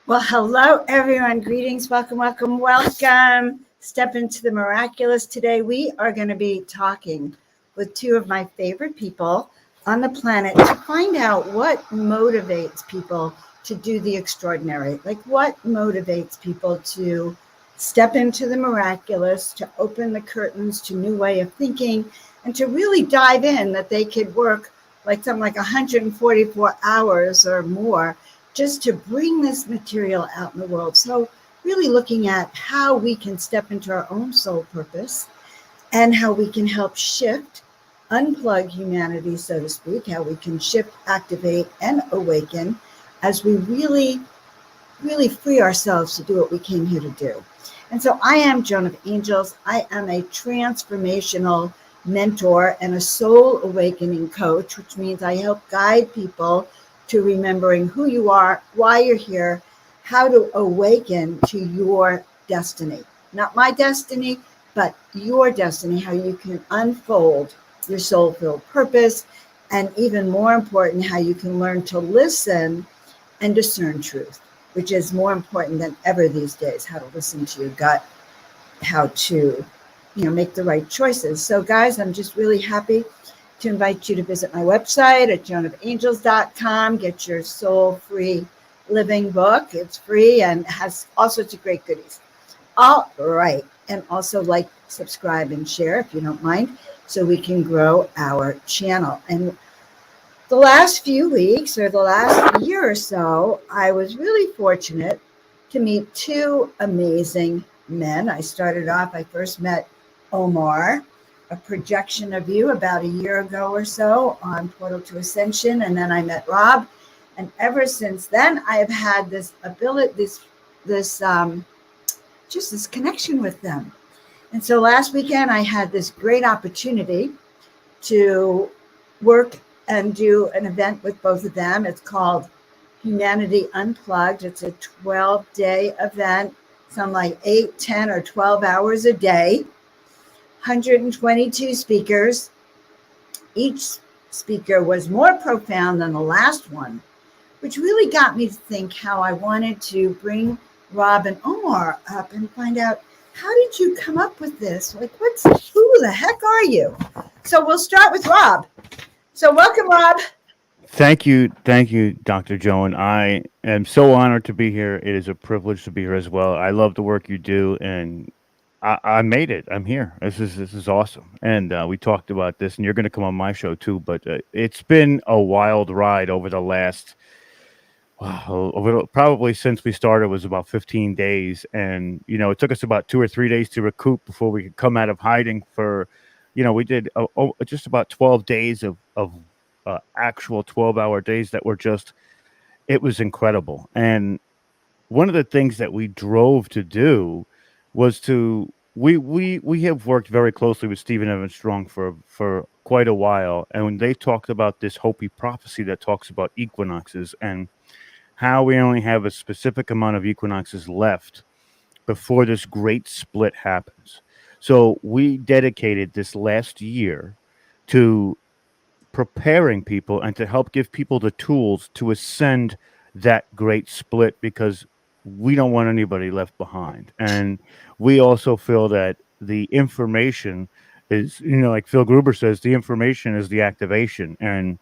Well, hello, everyone. Greetings. Welcome, welcome, welcome. Step into the miraculous. Today, we are going to be talking with two of my favorite people on the planet to find out what motivates people to do the extraordinary. Like, what motivates people to step into the miraculous, to open the curtains to new way of thinking, and to really dive in that they could work like something like 144 hours or more just to bring this material out in the world. So really looking at how we can step into our own soul purpose and how we can help shift, unplug humanity, so to speak, how we can shift, activate, and awaken as we really free ourselves to do what we came here to do. And so I am Joan of Angels. I am a transformational mentor and a soul awakening coach, which means I help guide people to remembering who you are, why you're here, how to awaken to your destiny. Not my destiny, but your destiny, how you can unfold your soul-filled purpose, and even more important, how you can learn to listen and discern truth, which is more important than ever these days, how to listen to your gut, how to, make the right choices. So guys, I'm just really happy to invite you to visit my website at joanofangels.com. Get your soul-free living book. It's free and has all sorts of great goodies. All right. And also like, subscribe, and share if you don't mind, so we can grow our channel. And the last few weeks or the last year or so, I was really fortunate to meet two amazing men. I first met Omar, a projection of you about a year ago or so on Portal to Ascension. And then I met Rob. And ever since then, I have had this ability, this connection with them. And so last weekend, I had this great opportunity to work and do an event with both of them. It's called Humanity Unplugged. It's a 12-day event, some like 8, 10, or 12 hours a day. 122 speakers. Each speaker was more profound than the last one, which really got me to think how I wanted to bring Rob and Omar up and find out, how did you come up with this? Like, who the heck are you? So we'll start with Rob. So welcome, Rob. Thank you, Dr. Joan. I am so honored to be here. It is a privilege to be here as well. I love the work you do, and I made it. I'm here. This is awesome. And we talked about this, and you're going to come on my show too. But it's been a wild ride over the last, probably since we started was about 15 days, and it took us about 2 or 3 days to recoup before we could come out of hiding. For, we did just about 12 days of actual 12-hour days that were it was incredible. And one of the things that we drove to do was we have worked very closely with Stephen Evans Strong for quite a while, and when they talked about this Hopi prophecy that talks about equinoxes and how we only have a specific amount of equinoxes left before this great split happens. So we dedicated this last year to preparing people and to help give people the tools to ascend that great split, because we don't want anybody left behind. And we also feel that the information is, like Phil Gruber says, the information is the activation. And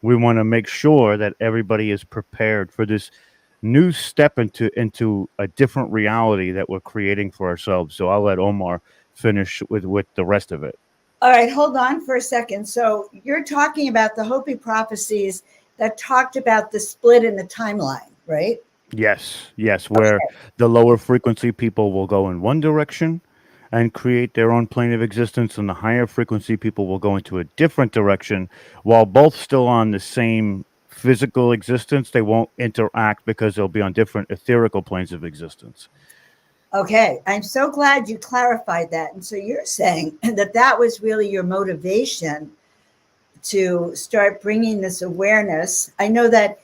we want to make sure that everybody is prepared for this new step into a different reality that we're creating for ourselves. So I'll let Omar finish with the rest of it. All right, hold on for a second. So you're talking about the Hopi prophecies that talked about the split in the timeline, right? Yes, where the lower frequency people will go in one direction, and create their own plane of existence, and the higher frequency people will go into a different direction. While both still on the same physical existence, they won't interact because they'll be on different etherical planes of existence. Okay, I'm so glad you clarified that. And so you're saying that that was really your motivation to start bringing this awareness. I know that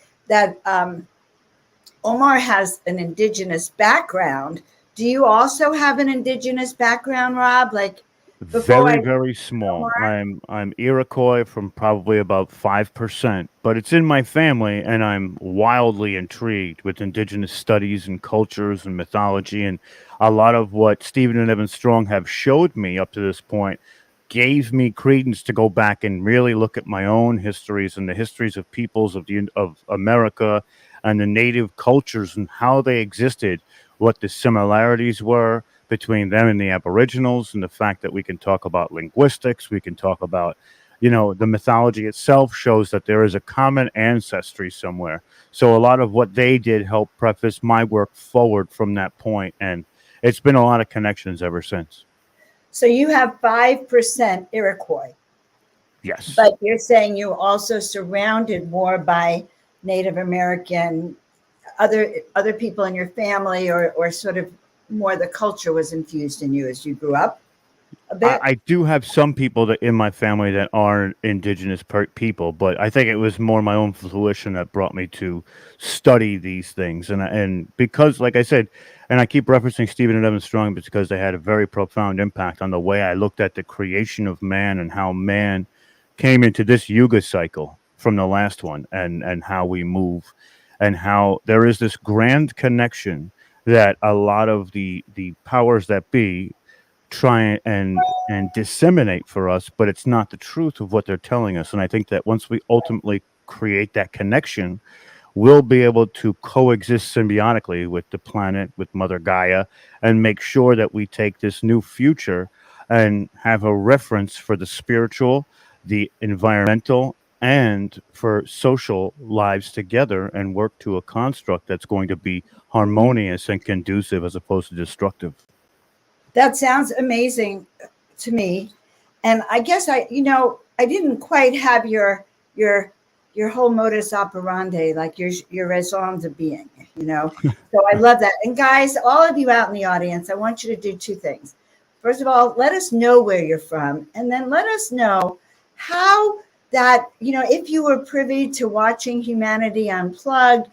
Omar has an indigenous background. Do you also have an indigenous background, Rob? Like before Very, very small. Omar? I'm Iroquois from probably about 5%, but it's in my family, and I'm wildly intrigued with indigenous studies and cultures and mythology, and a lot of what Stephen and Evan Strong have showed me up to this point gave me credence to go back and really look at my own histories and the histories of peoples of America and the native cultures and how they existed, what the similarities were between them and the Aboriginals, and the fact that we can talk about linguistics, we can talk about, the mythology itself shows that there is a common ancestry somewhere. So a lot of what they did helped preface my work forward from that point, and it's been a lot of connections ever since. So you have 5% Iroquois, Yes. but you're saying you're also surrounded more by Native American, other people in your family, or sort of more the culture was infused in you as you grew up a bit. I do have some people that in my family that are indigenous people, but I think it was more my own fruition that brought me to study these things, and because, like I said, and I keep referencing Stephen and Evan Strong, but because they had a very profound impact on the way I looked at the creation of man and how man came into this yuga cycle from the last one, and how we move, and how there is this grand connection that a lot of the powers that be try and disseminate for us, but it's not the truth of what they're telling us. And I think that once we ultimately create that connection, we'll be able to coexist symbiotically with the planet, with Mother Gaia, and make sure that we take this new future and have a reference for the spiritual, the environmental, and for social lives together, and work to a construct that's going to be harmonious and conducive as opposed to destructive. That sounds amazing to me. And I guess I didn't quite have your your whole modus operandi, like your raison de being, you know. So I love that. And guys, all of you out in the audience, I want you to do two things. First of all, let us know where you're from, and then let us know how that, if you were privy to watching Humanity Unplugged,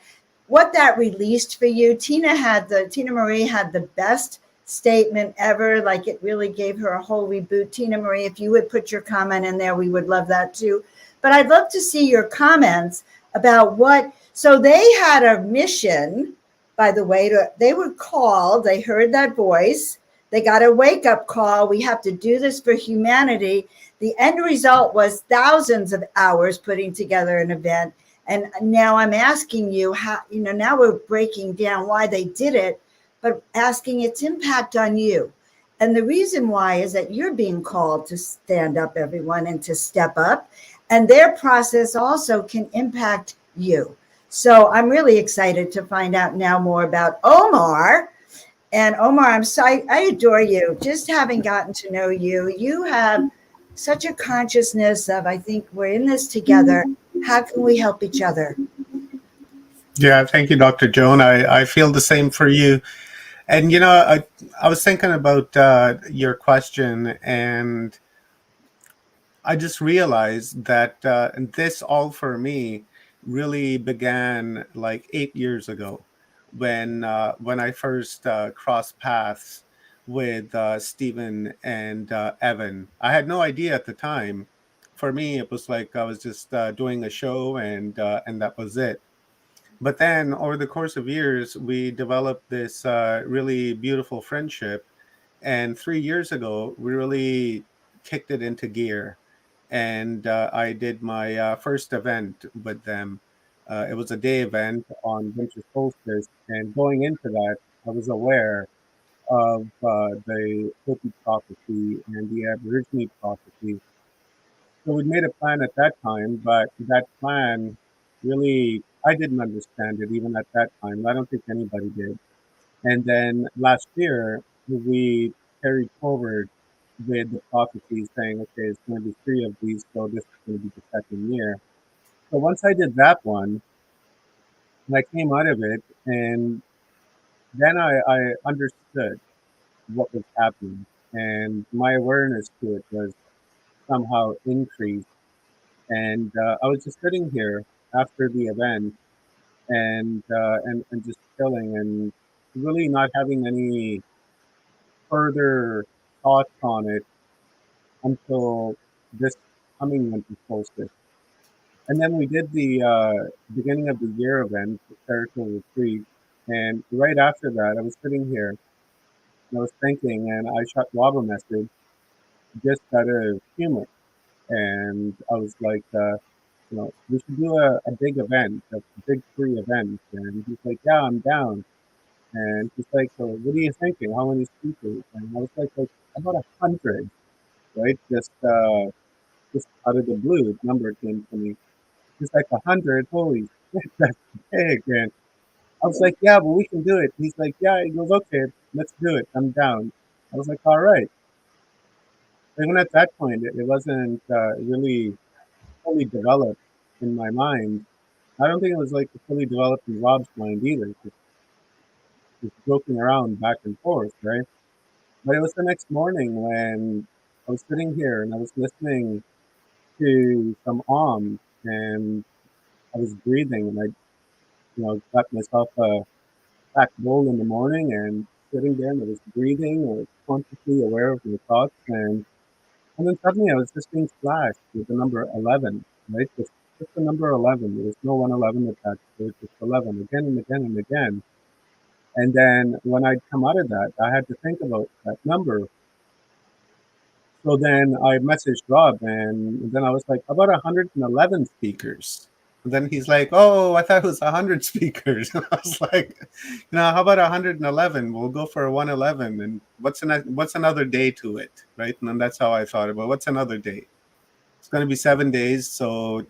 what that released for you. Tina Marie had the best statement ever. Like, it really gave her a whole reboot. Tina Marie, if you would put your comment in there, we would love that too. But I'd love to see your comments about so they had a mission, by the way. They were called, they heard that voice, they got a wake-up call. We have to do this for humanity. The end result was thousands of hours putting together an event. And now I'm asking you how, now we're breaking down why they did it, but asking its impact on you. And the reason why is that you're being called to stand up, everyone, and to step up. And their process also can impact you. So I'm really excited to find out now more about Omar. And Omar, I adore you. Just having gotten to know you, you have such a consciousness of, I think we're in this together. How can we help each other? Yeah, thank you, Dr. Joan. I feel the same for you. And, I was thinking about your question, and I just realized that this all for me really began like 8 years ago when I first crossed paths with Stephen and Evan. I had no idea at the time. For me, it was like I was just doing a show, and that was it. But then over the course of years, we developed this really beautiful friendship. And 3 years ago, we really kicked it into gear. And I did my first event with them. It was a day event on winter solstice. And going into that, I was aware of the Hopi prophecy and the Aborigine prophecy. So we made a plan at that time, but that plan really, I didn't understand it even at that time. I don't think anybody did. And then last year, we carried forward with the prophecy saying, okay, it's going to be 3 of these, so this is going to be the second year. So once I did that one, and I came out of it, and then I understood what was happening, and my awareness to it was somehow increased. And I was just sitting here after the event, and just chilling and really not having any further thoughts on it until this coming winter solstice. And then we did the beginning of the year event, the spiritual retreat. And right after that, I was sitting here and I was thinking, and I shot Rob a message just out of humor. And I was like, we should do a big event, a big free event. And he's like, yeah, I'm down. And he's like, so what are you thinking? How many speakers? And I was like about 100, right? Just out of the blue, the number came to me. He's like 100, holy shit, that's big. And I was like, yeah, but we can do it. He's like, yeah. He goes, okay, let's do it. I'm down. I was like, all right. Even at that point, it wasn't really fully developed in my mind. I don't think it was like fully developed in Rob's mind either. Just joking around back and forth, right? But it was the next morning when I was sitting here and I was listening to some and I was breathing, and I, got myself a packed bowl in the morning and sitting there and I was breathing. I was consciously aware of my thoughts, and then suddenly I was just being flashed with the number 11, right? Just the number 11. There was no 111 attached to it, just 11 again and again and again. And then when I'd come out of that, I had to think about that number. So then I messaged Rob, and then I was like, about 111 speakers. And then he's like, oh, I thought it was 100 speakers. And I was like, how about 111? We'll go for a 111. And what's another day to it, right? And then that's how I thought about what's another day. It's going to be 7 days, so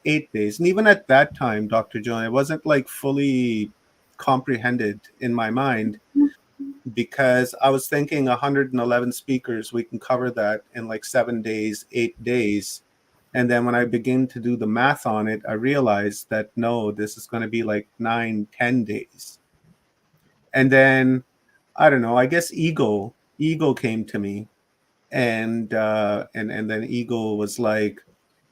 8 days. And even at that time, Dr. Joan, it wasn't like fully comprehended in my mind, because I was thinking 111 speakers, we can cover that in like 7 days, 8 days. And then when I begin to do the math on it, I realized that no, this is going to be like 9, 10 days. And then, I don't know, I guess ego came to me. And then ego was like,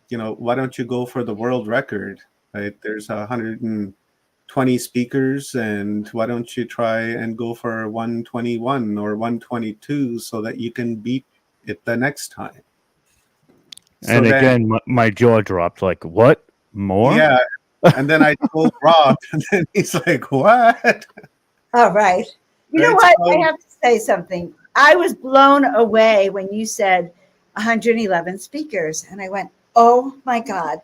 why don't you go for the world record, right? There's 120 speakers, and why don't you try and go for 121 or 122 so that you can beat it the next time? And So then, again, my jaw dropped. Like, what? More? yeah. And then I told Rob, and then he's like, what? All right. You know Right? what? So, I have to say something. I was blown away when you said 111 speakers. And I went, oh my God.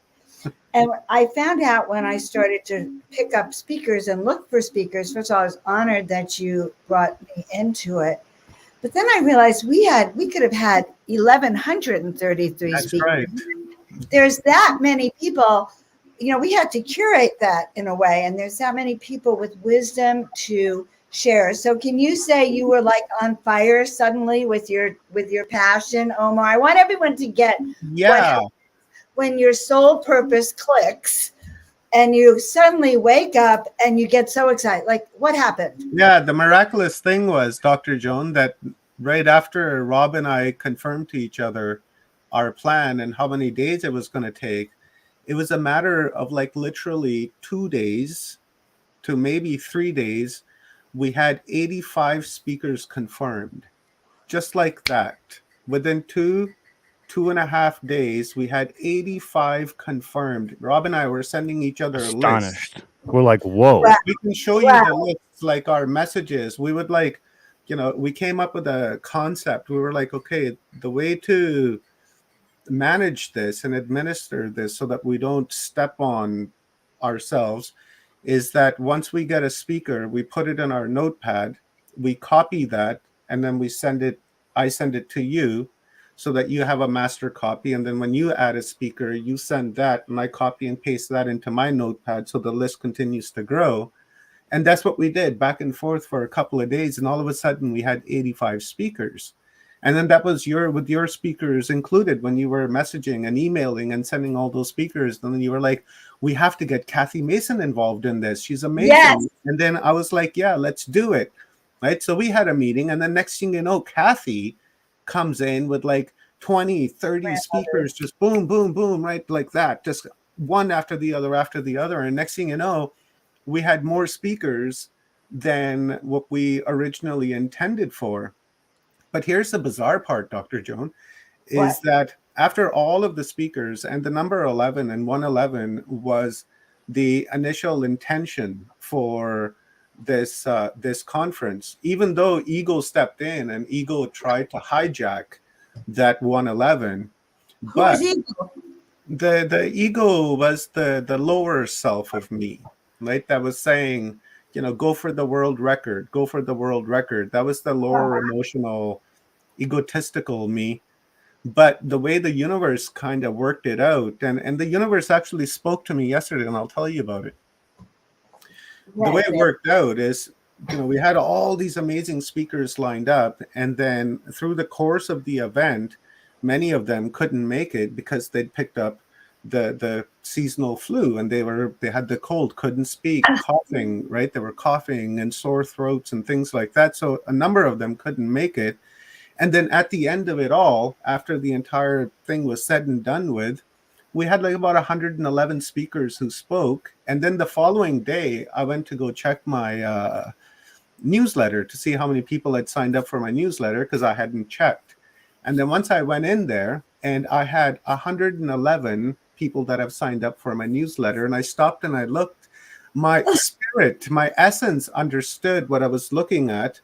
And I found out when I started to pick up speakers and look for speakers. First of all, I was honored that you brought me into it. But then I realized we could have had 1,133 that's speakers. right. There's that many people. We had to curate that in a way, and there's that many people with wisdom to share. So can you say you were like on fire suddenly with your passion, Omar? I want everyone to get what Yeah. happens when your soul purpose clicks and you suddenly wake up and you get so excited. Like, what happened? Yeah, the miraculous thing was, Dr. Joan, that right after Rob and I confirmed to each other our plan and how many days it was going to take, it was a matter of like literally 2 days to maybe 3 days. We had 85 speakers confirmed, just like that. Within 2.5 days, we had 85 confirmed. Rob and I were sending each other a list. Astonished. We're like, whoa. Wow. We can show you the lists, like our messages. We would like, we came up with a concept. We were like, okay, the way to manage this and administer this so that we don't step on ourselves is that once we get a speaker, we put it in our notepad, we copy that, and then I send it to you so that you have a master copy. And then when you add a speaker, you send that, and I copy and paste that into my notepad so the list continues to grow. And that's what we did back and forth for a couple of days. And all of a sudden we had 85 speakers. And then that was with your speakers included when you were messaging and emailing and sending all those speakers. And then you were like, we have to get Kathy Mason involved in this. She's amazing. Yes. And then I was like, yeah, let's do it. Right. So we had a meeting. And then next thing you know, Kathy comes in with like 20, 30 speakers, just boom, boom, boom, right? Like that, just one after the other, after the other. And next thing you know, we had more speakers than what we originally intended for. But here's the bizarre part, Dr. Joan, is that after all of the speakers, and the number 11 and 111 was the initial intention for this conference, even though ego stepped in and ego tried to hijack that 111. Who was But ego? the ego was the lower self of me, right? That was saying, go for the world record, go for the world record. That was the lower emotional, egotistical me. But the way the universe kind of worked it out, and the universe actually spoke to me yesterday, and I'll tell you about it. The way it worked out is, we had all these amazing speakers lined up, and then through the course of the event, many of them couldn't make it because they'd picked up the seasonal flu, and they had the cold, couldn't speak, coughing, right? They were coughing and sore throats and things like that. So a number of them couldn't make it. And then at the end of it all, after the entire thing was said and done with, we had like about 111 speakers who spoke. And then the following day, I went to go check my newsletter to see how many people had signed up for my newsletter, because I hadn't checked. And then once I went in there, and I had 111 people that have signed up for my newsletter, and I stopped and I looked, my spirit, my essence understood what I was looking at,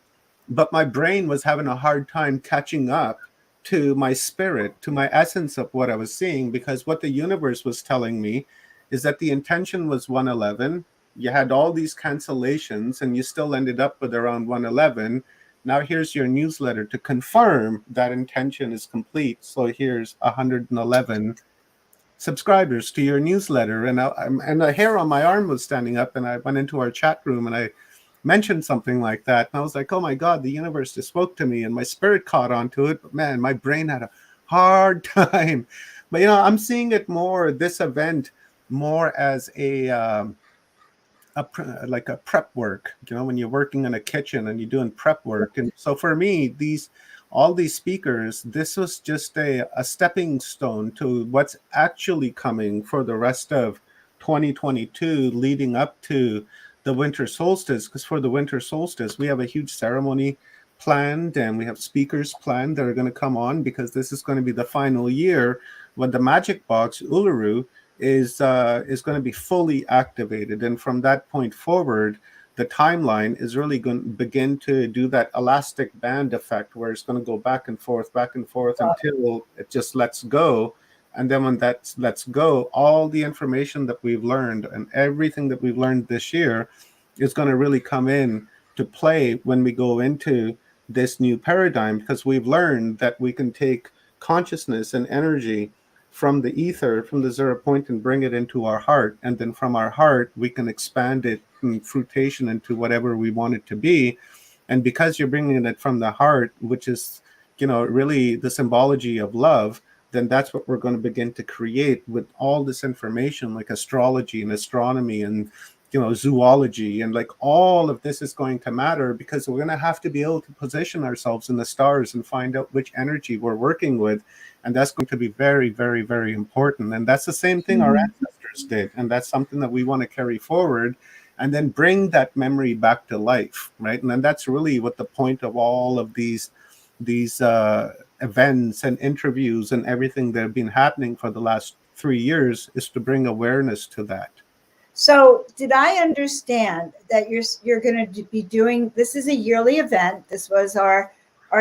but my brain was having a hard time catching up to my spirit, to my essence of what I was seeing, because what the universe was telling me is that the intention was 111. You had all these cancellations and you still ended up with around 111. Now here's your newsletter to confirm that intention is complete. So here's 111 subscribers to your newsletter. And the hair on my arm was standing up, and I went into our chat room and I mentioned something like that. And I was like, oh my God, the universe just spoke to me, and my spirit caught onto it. But man, my brain had a hard time. But, I'm seeing it more, this event, more as like a prep work, when you're working in a kitchen and you're doing prep work. And so for me, all these speakers, this was just a stepping stone to what's actually coming for the rest of 2022, leading up to the winter solstice. Because for the winter solstice, we have a huge ceremony planned, and we have speakers planned that are going to come on, because this is going to be the final year when the magic box Uluru is going to be fully activated. And from that point forward, the timeline is really going to begin to do that elastic band effect, where it's going to go back and forth until it just lets go. And then when that lets go, all the information that we've learned and everything that we've learned this year is going to really come in to play when we go into this new paradigm, because we've learned that we can take consciousness and energy from the ether, from the 0 point, and bring it into our heart. And then from our heart, we can expand it in fruition into whatever we want it to be. And because you're bringing it from the heart, which is, really the symbology of love, then that's what we're going to begin to create with all this information, like astrology and astronomy and, zoology. And like all of this is going to matter, because we're going to have to be able to position ourselves in the stars and find out which energy we're working with. And that's going to be very, very, very important. And that's the same thing our ancestors did. And that's something that we want to carry forward and then bring that memory back to life, right? And then that's really what the point of all of these events and interviews and everything that have been happening for the last 3 years is to bring awareness to that. So did I understand that you're going to be doing, this is a yearly event. This was our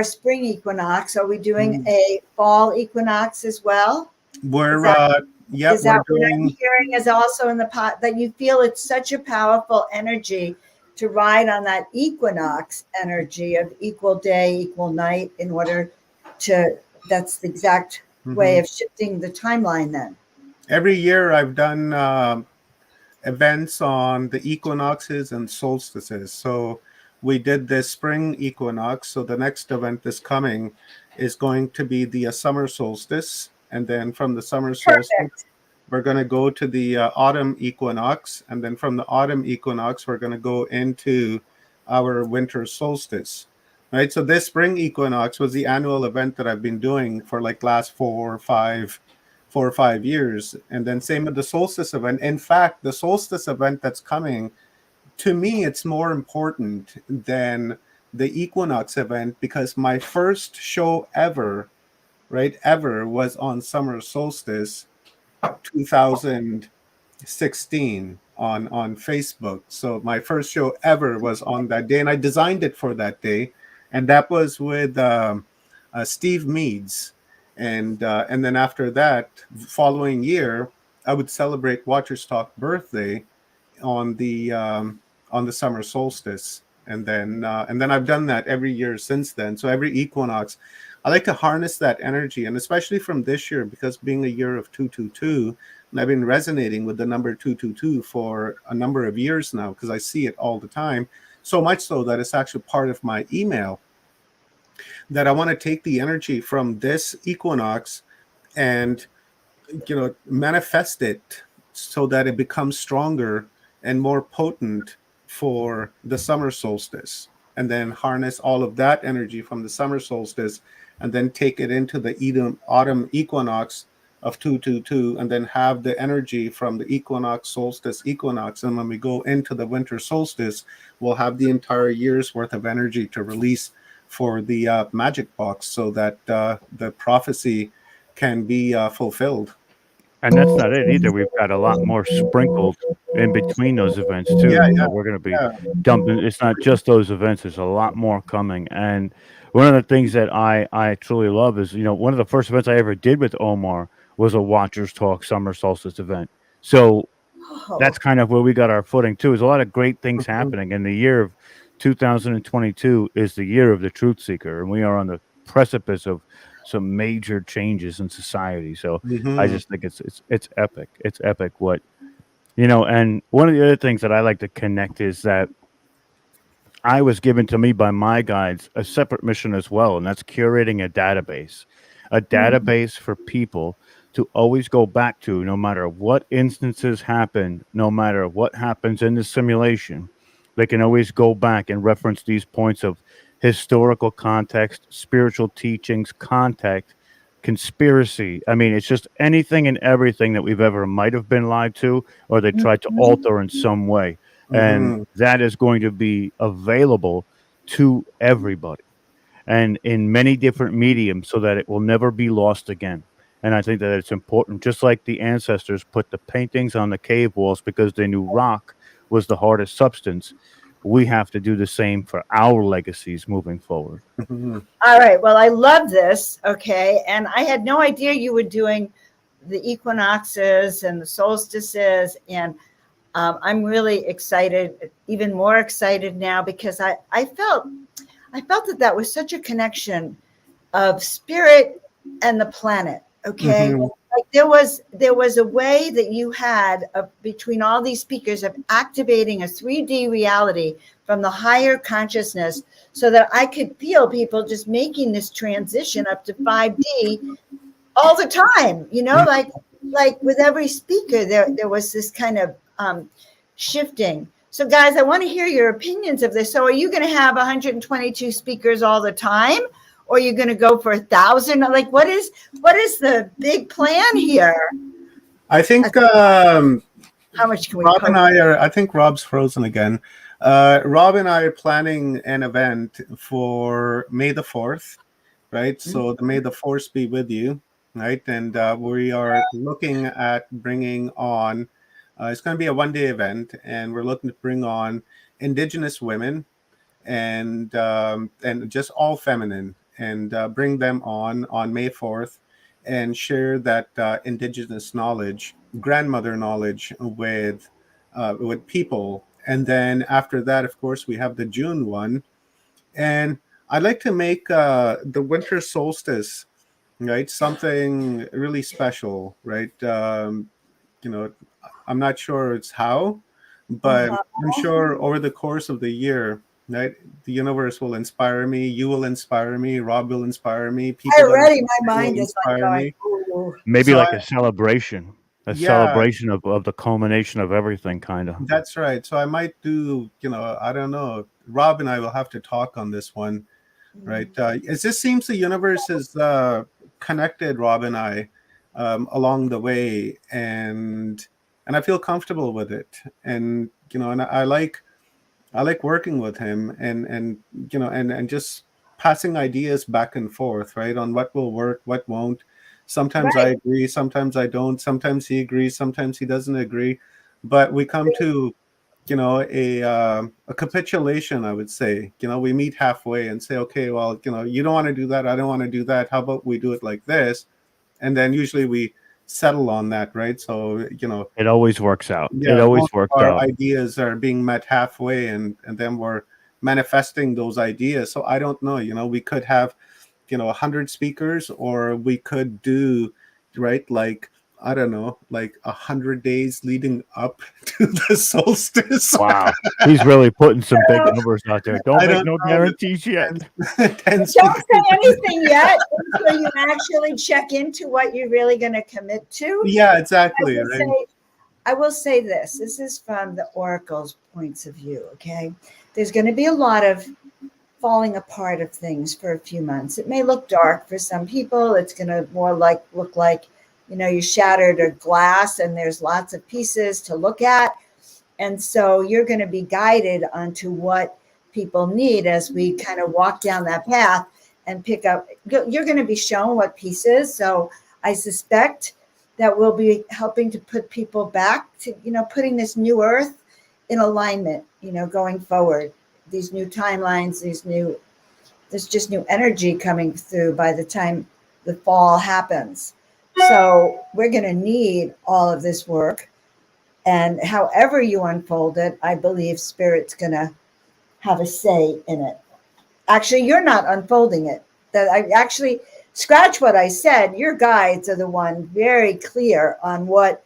spring equinox. Are we doing a fall equinox as well? We're is that what I'm hearing is also in the pot, that you feel it's such a powerful energy to ride on that equinox energy of equal day, equal night, in order to, that's the exact way of shifting the timeline then. Every year I've done events on the equinoxes and solstices. So we did this spring equinox. So the next event is coming is going to be the summer solstice. And then from the summer solstice, Perfect. we're going to go to the autumn equinox. And then from the autumn equinox, we're going to go into our winter solstice. Right. So this spring equinox was the annual event that I've been doing for like last 4 or 5 years. And then same with the solstice event. In fact, the solstice event that's coming, to me, it's more important than the equinox event because my first show ever, right, ever was on summer solstice 2016 on Facebook. So my first show ever was on that day, and I designed it for that day, and that was with Steve Meads, and then after that, following year, I would celebrate Watcher's Talk birthday on the summer solstice, and then I've done that every year since then. So every equinox, I like to harness that energy, and especially from this year, because being a year of 222, and I've been resonating with the number 222 for a number of years now because I see it all the time. So much so that it's actually part of my email, that I want to take the energy from this equinox and manifest it so that it becomes stronger and more potent for the summer solstice, and then harness all of that energy from the summer solstice and then take it into the autumn equinox of 222, and then have the energy from the equinox, solstice, equinox, and when we go into the winter solstice, we'll have the entire year's worth of energy to release for the magic box, so that the prophecy can be fulfilled. And that's not it either. We've got a lot more sprinkled in between those events too. Yeah, You yeah, know, we're going to be yeah. dumping. It's not just those events. There's a lot more coming. And one of the things that I truly love is, one of the first events I ever did with Omar was a Watchers Talk Summer Solstice event. So Oh, that's kind of where we got our footing too. There's a lot of great things Mhm, happening. And the year of 2022 is the year of the truth seeker, and we are on the precipice of some major changes in society. So I mhm, just think it's epic. It's epic what and one of the other things that I like to connect is that I was given to me by my guides a separate mission as well, and that's curating a mm, database for people to always go back to, no matter what instances happen, no matter what happens in the simulation. They can always go back and reference these points of historical context, spiritual teachings, contact, conspiracy. I mean, it's just anything and everything that we've ever might have been lied to or they tried to mhm. alter in some way, and mhm, that is going to be available to everybody and in many different mediums so that it will never be lost again. And I think that it's important, just like the ancestors put the paintings on the cave walls because they knew rock was the hardest substance. We have to do the same for our legacies moving forward. mhm. All right. Well, I love this. Okay. And I had no idea you were doing the equinoxes and the solstices. And I'm really excited, even more excited now because I felt that that was such a connection of spirit and the planet. Okay. Mhm, Like there was a way that you had between all these speakers of activating a 3D reality from the higher consciousness so that I could feel people just making this transition up to 5D all the time, like with every speaker there was this kind of shifting. So guys, I want to hear your opinions of this. So are you going to have 122 speakers all the time, or are you going to go for 1,000? Like what is the big plan here? I think How much can we Rob and post? I think Rob's frozen again. Rob and I are planning an event for May the 4th, right? So the May the Force be with you, right? And we are looking at bringing on, it's going to be a 1 day event, and we're looking to bring on Indigenous women and just all feminine, and bring them on May 4th and share that indigenous knowledge, grandmother knowledge with people. And then after that, of course, we have the June one, and I'd like to make the winter solstice, right, something really special, right? You know, I'm not sure it's how, but Uh-huh. I'm sure over the course of the year, right? The universe will inspire me. You will inspire me. Rob will inspire me. People that Already my will mind is like inspire going, me. ooh. Maybe So like a celebration, yeah, of the culmination of everything, kind of. that's right. So I might do, I don't know. Rob and I will have to talk on this one, right? It just seems the universe is connected, Rob and I, along the way, and I feel comfortable with it, and and I like working with him, and and just passing ideas back and forth, right, on what will work, what won't. Sometimes I Right. agree, sometimes I don't, sometimes he agrees, sometimes he doesn't agree, but we come to a capitulation, I would say. We meet halfway and say, okay, well, you don't want to do that, I don't want to do that, how about we do it like this? And then usually we settle on that, right? So It always works out. It yeah, always most works of our out. ideas are being met halfway, and then we're manifesting those ideas. So I don't know, we could have 100 speakers, or we could do, right, like, I don't know, like 100 days leading up to the solstice. Wow. He's really putting some big numbers out there. Don't I make don't no know, guarantees yet. 10 Don't speakers. say anything yet until you actually check into what you're really going to commit to. Yeah, I exactly, will right. say, I will say this. This is from the Oracle's points of view. Okay. There's going to be a lot of falling apart of things for a few months. It may look dark for some people. It's going to more look like, you shattered a glass and there's lots of pieces to look at. And so you're going to be guided onto what people need as we kind of walk down that path and pick up. You're going to be shown what pieces. So I suspect that we'll be helping to put people back to, putting this new earth in alignment, going forward. These new timelines, there's just new energy coming through by the time the fall happens. So we're going to need all of this work, and however you unfold it, I believe Spirit's going to have a say in it. Actually, you're not unfolding it. That I actually scratch what I said. Your guides are the one very clear on what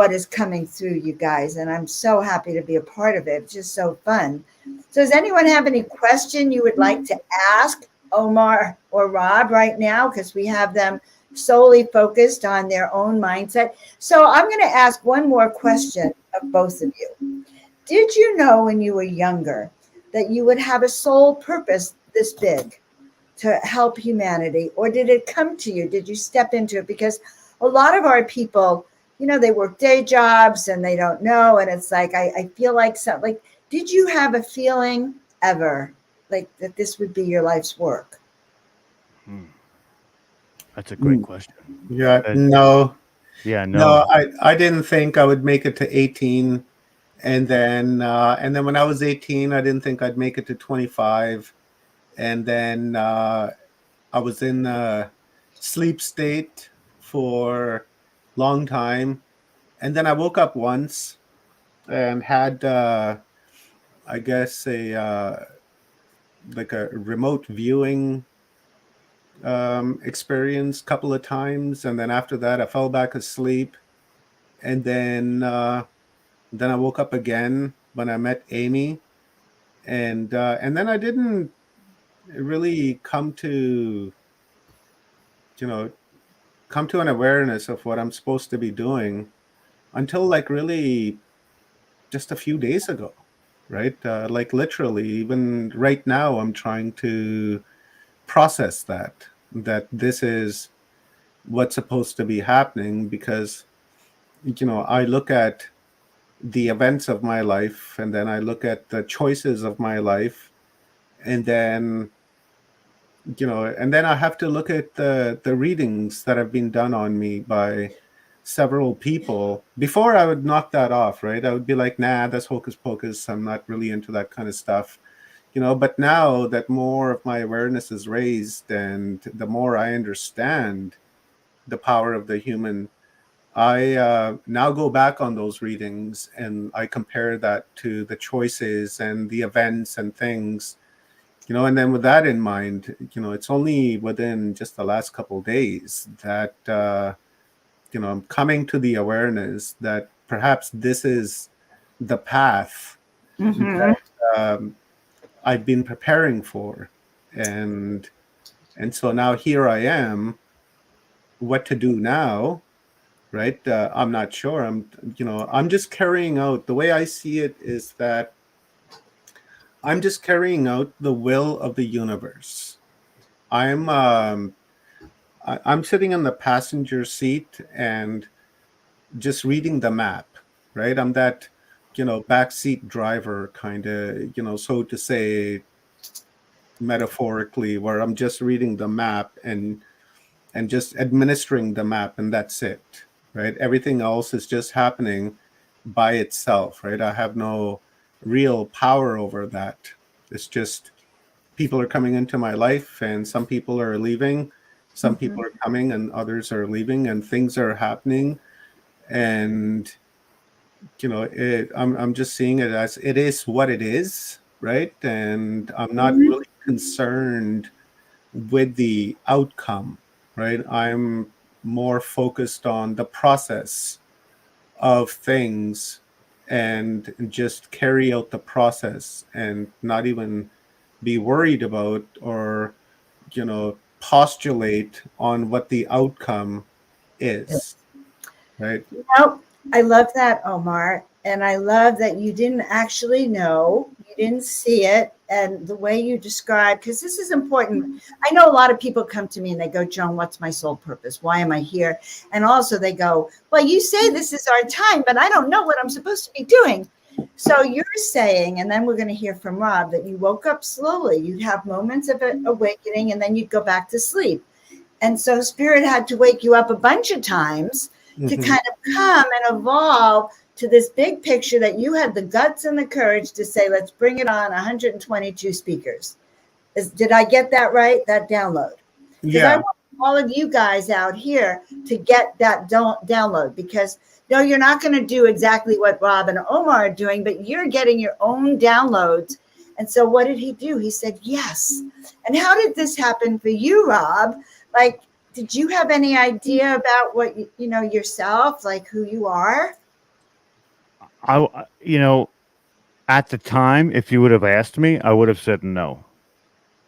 is coming through, you guys, and I'm so happy to be a part of it. It's just so fun. So does anyone have any question you would like to ask Omar or Rob right now? Because we have them solely focused on their own mindset. So I'm going to ask one more question of both of you. Did you know when you were younger that you would have a sole purpose this big to help humanity? Or did it come to you? Did you step into it? Because a lot of our people, they work day jobs and they don't know. And it's like, I feel like something like, did you have a feeling ever like that this would be your life's work? That's a great question. Yeah, Uh, no. yeah, No, no. I didn't think I would make it to 18, and then when I was 18, I didn't think I'd make it to 25, and then I was in a sleep state for a long time, and then I woke up once and had I guess a like a remote viewing experience a couple of times, and then after that I fell back asleep, and then I woke up again when I met Amy, and then I didn't really you know come to an awareness of what I'm supposed to be doing until like really just a few days ago, right? Like literally, even right now, I'm trying to process that this is what's supposed to be happening, because I look at the events of my life, and then I look at the choices of my life, and then I have to look at the readings that have been done on me by several people. Before, I would knock that off, right? I would be like, nah, that's hocus pocus, I'm not really into that kind of stuff. But now that more of my awareness is raised, and the more I understand the power of the human, I now go back on those readings and I compare that to the choices and the events and things, and then with that in mind, it's only within just the last couple of days that I'm coming to the awareness that perhaps this is the path Mm-hmm. that I've been preparing for. And so now here I am. What to do now, right? I'm not sure. I'm just carrying out. The way I see it is that I'm just carrying out the will of the universe. I'm sitting in the passenger seat and just reading the map, right? I'm that, backseat driver kind of, so to say, metaphorically, where I'm just reading the map and just administering the map, and that's it, right? Everything else is just happening by itself, right? I have no real power over that. It's just people are coming into my life, and some people are leaving, some people are coming, and others are leaving, and things are happening. And I'm just seeing it as it is what it is, right? And I'm not really concerned with the outcome, right? I'm more focused on the process of things and just carry out the process and not even be worried about or, postulate on what the outcome is, right? Well, I love that, Omar. And I love that you didn't actually know, you didn't see it. And the way you describe, because this is important. I know a lot of people come to me and they go, Joan, what's my soul purpose? Why am I here? And also they go, well, you say this is our time, but I don't know what I'm supposed to be doing. So you're saying, and then we're going to hear from Rob, that you woke up slowly. You'd have moments of awakening and then you'd go back to sleep. And so Spirit had to wake you up a bunch of times to kind of come and evolve to this big picture that you had the guts and the courage to say, let's bring it on 122 speakers. Did I get that right? That download? Because I want all of you guys out here to get that download, because no, you're not going to do exactly what Rob and Omar are doing, but you're getting your own downloads. And so what did he do? He said, yes. And how did this happen for you, Rob? Like, did you have any idea about what, yourself, like who you are? At the time, if you would have asked me, I would have said no.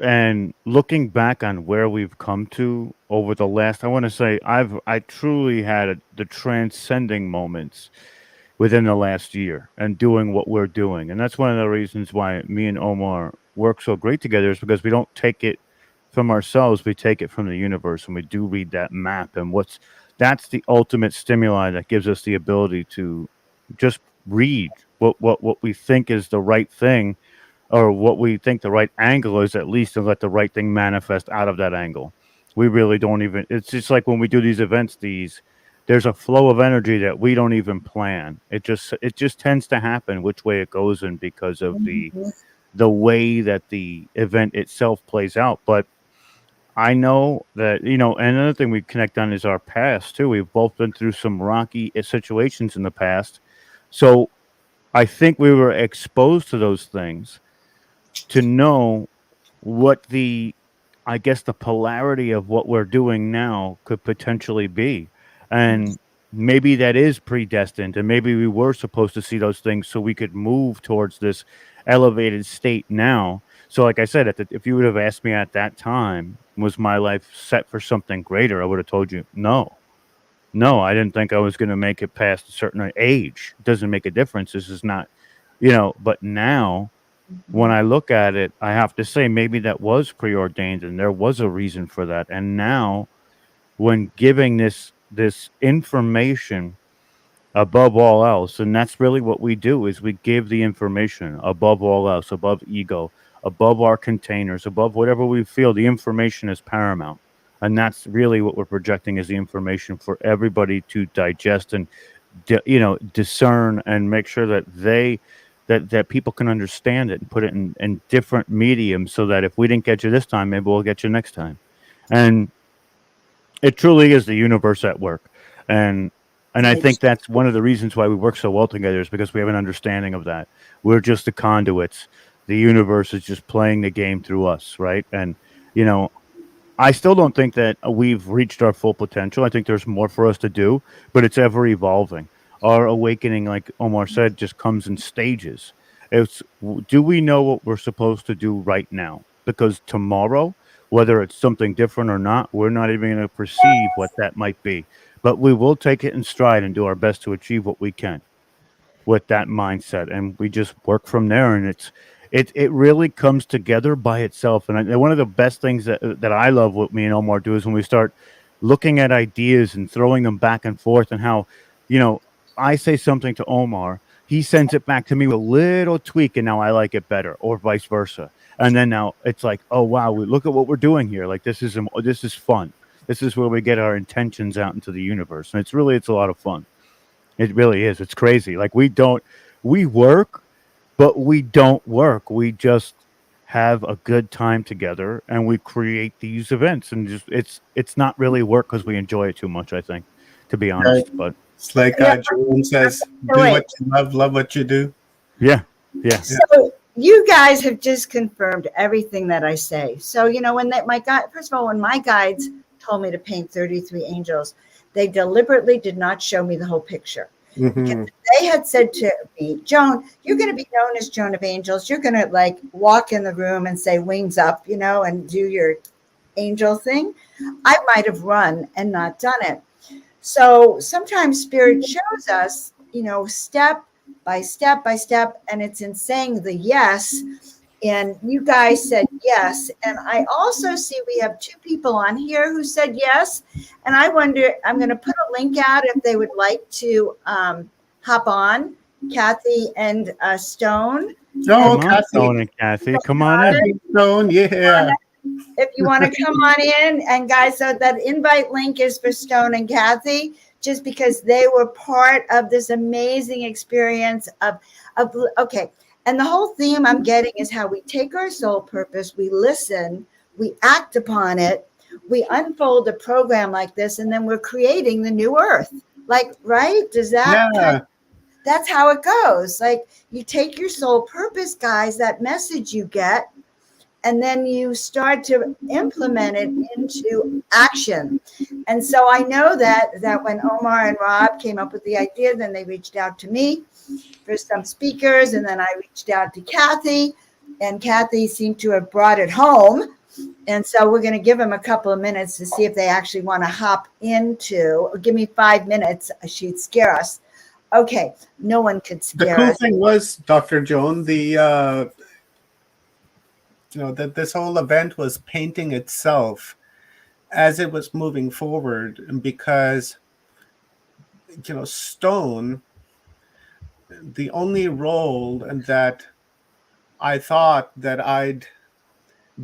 And looking back on where we've come to over the last, I want to say I truly had the transcending moments within the last year and doing what we're doing. And that's one of the reasons why me and Omar work so great together, is because we don't take it from ourselves, we take it from the universe, and we do read that map. And that's the ultimate stimuli that gives us the ability to just read what we think is the right thing, or what we think the right angle is, at least, and let the right thing manifest out of that angle. We really don't even, it's just like when we do these events, there's a flow of energy that we don't even plan. It just tends to happen which way it goes in, because of the way that the event itself plays out. But I know that, and another thing we connect on is our past too. We've both been through some rocky situations in the past. So I think we were exposed to those things to know what the polarity of what we're doing now could potentially be. And maybe that is predestined, and maybe we were supposed to see those things so we could move towards this elevated state now. So like I said, if you would have asked me at that time, was my life set for something greater, I would have told you no. I didn't think I was going to make it past a certain age. It doesn't make a difference. This is not, but now when I look at it, I have to say maybe that was preordained and there was a reason for that. And now, when giving this information above all else, and that's really what we do, is we give the information above all else, above ego, above our containers, above whatever we feel, the information is paramount. And that's really what we're projecting, is the information for everybody to digest and discern, and make sure that that people can understand it and put it in different mediums, so that if we didn't get you this time, maybe we'll get you next time. And it truly is the universe at work. And I think that's one of the reasons why we work so well together, is because we have an understanding of that. We're just the conduits. The universe is just playing the game through us, right? And, I still don't think that we've reached our full potential. I think there's more for us to do, but it's ever evolving. Our awakening, like Omar said, just comes in stages. It's, do we know what we're supposed to do right now? Because tomorrow, whether it's something different or not, we're not even going to perceive what that might be. But we will take it in stride and do our best to achieve what we can with that mindset, and we just work from there. And it really comes together by itself. And one of the best things that I love what me and Omar do is when we start looking at ideas and throwing them back and forth, and how, you know, I say something to Omar, he sends it back to me with a little tweak, and now I like it better, or vice versa. And then now it's like, oh wow, we look at what we're doing here. Like, this is fun. This is where we get our intentions out into the universe, and it's a lot of fun. It really is. It's crazy. Like, we work, but we don't work. We just have a good time together, and we create these events, and just it's not really work because we enjoy it too much, I think, to be Right. honest. But It's like Yeah. Jerome says, So do wait. what you love what you do. yeah. So you guys have just confirmed everything that I say. So, you know, when my guide, first of all, when my guides told me to paint 33 angels, they deliberately did not show me the whole picture. Mhm. They had said to me, Joan, you're going to be known as Joan of Angels. You're going to like walk in the room and say wings up, you know, and do your angel thing. I might have run and not done it. So sometimes spirit shows us, you know, step by step by step, and it's in saying the yes. And you guys said yes. And I also see we have two people on here who said yes. And I wonder, I'm going to put a link out if they would like to hop on, Kathy and Stone. Oh, Come on, Kathy, Stone and Kathy, come on in. Kathy Stone, yeah. If you want to come on in, and guys, so that invite link is for Stone and Kathy, just because they were part of this amazing experience of okay. And the whole theme I'm getting is how we take our soul purpose, we listen, we act upon it, we unfold a program like this, and then we're creating the new earth. Like, right? Does that Yeah. that's how it goes. Like, you take your soul purpose, guys, that message you get, and then you start to implement it into action. And so I know that when Omar and Rob came up with the idea, then they reached out to me for some speakers, and then I reached out to Kathy, and Kathy seemed to have brought it home. And so we're going to give them a couple of minutes to see if they actually want to hop into, or give me 5 minutes. She'd scare us. Okay, no one could The scare cool us. thing was, Dr. Joan, that this whole event was painting itself as it was moving forward, because Stone, the only role that I thought that I'd